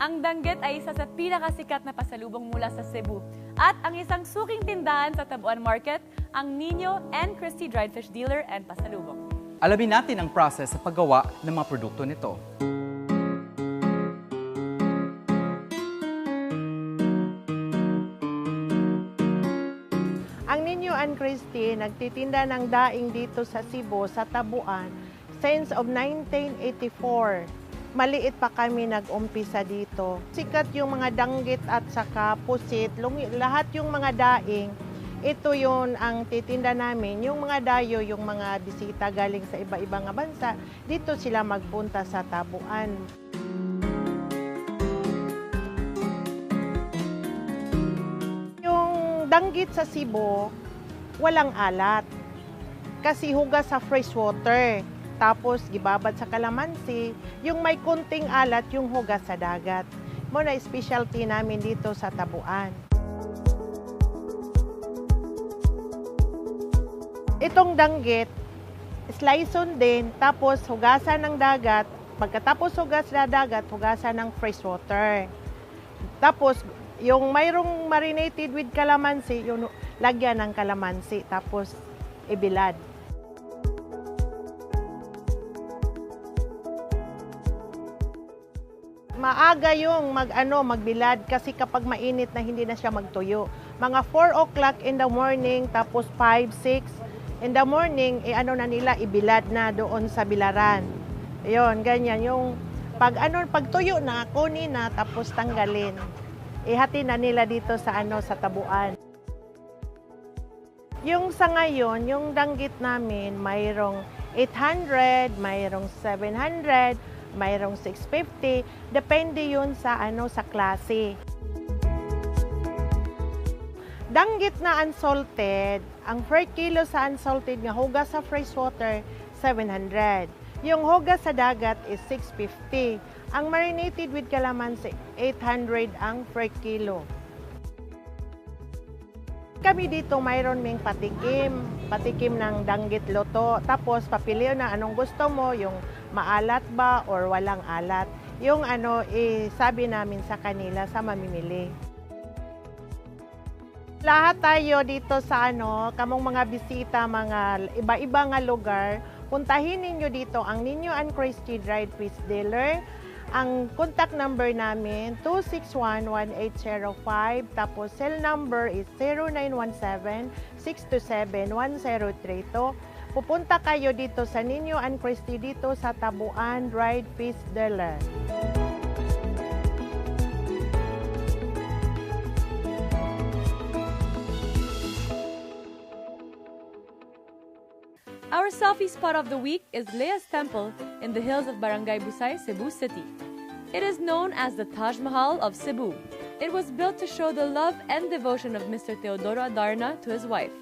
Ang danggit ay isa sa pinakasikat na pasalubong mula sa Cebu. At ang isang suking tindahan sa Tabuan Market, ang Nino and Christie Dried Fish Dealer and Pasalubong. Alamin natin ang process sa paggawa ng mga produkto nito. Ang Nino and Christie nagtitinda ng daing dito sa Cebu, sa Tabuan, since of 1984. Maliit pa kami nag-umpisa dito. Sikat yung mga danggit at saka pusit, lahat yung mga daing. Ito yun ang titinda namin. Yung mga dayo, yung mga bisita galing sa iba-ibang bansa, dito sila magpunta sa Tabuan. Yung danggit sa Cebu, walang alat. Kasi hugas sa fresh water. Tapos gibabad sa kalamansi, yung may kunting alat yung hugas sa dagat. Muna specialty namin dito sa Tabuan. Itong danggit, sliceon din, tapos hugasan ng dagat. Pagkatapos hugas na dagat, hugasan ng fresh water. Tapos yung mayroong marinated with kalamansi, yung lagyan ng kalamansi, tapos ibilad. Maaga yung magbilad kasi kapag mainit na hindi na siya magtuyo. Mga 4 o'clock in the morning, tapos 5, 6 in the morning, na nila, ibilad na doon sa bilaran. Ayun, ganyan. Yung pagtuyo na, kunin na, tapos tanggalin. Ihati na nila dito sa Tabuan. Yung sa ngayon, yung danggit namin, mayroong 800, mayroong 700, mayroong 650, depende yun sa sa klase. Danggit na unsalted, ang per kilo sa unsalted nga hugas sa fresh water, 700. Yung hugas sa dagat is 650. Ang marinated with calamansi, 800 ang per kilo. Kami dito mayroon ming patikim ng danggit loto. Tapos papili na anong gusto mo, yung maalat ba or walang alat. Yung sabi namin sa kanila sa mamimili. Lahat tayo dito sa kamong mga bisita, mga iba-iba nga lugar, puntahin ninyo dito ang Nino and Christie Dried Fish Dealer. Ang contact number namin, 261-1805. Tapos cell number is 0917-627-1032. Pupunta kayo dito sa Nino and Christie dito sa Tabuan Dried Fish Dealer. Our selfie spot of the week is Leah's Temple in the hills of Barangay Busay, Cebu City. It is known as the Taj Mahal of Cebu. It was built to show the love and devotion of Mr. Teodoro Adarna to his wife.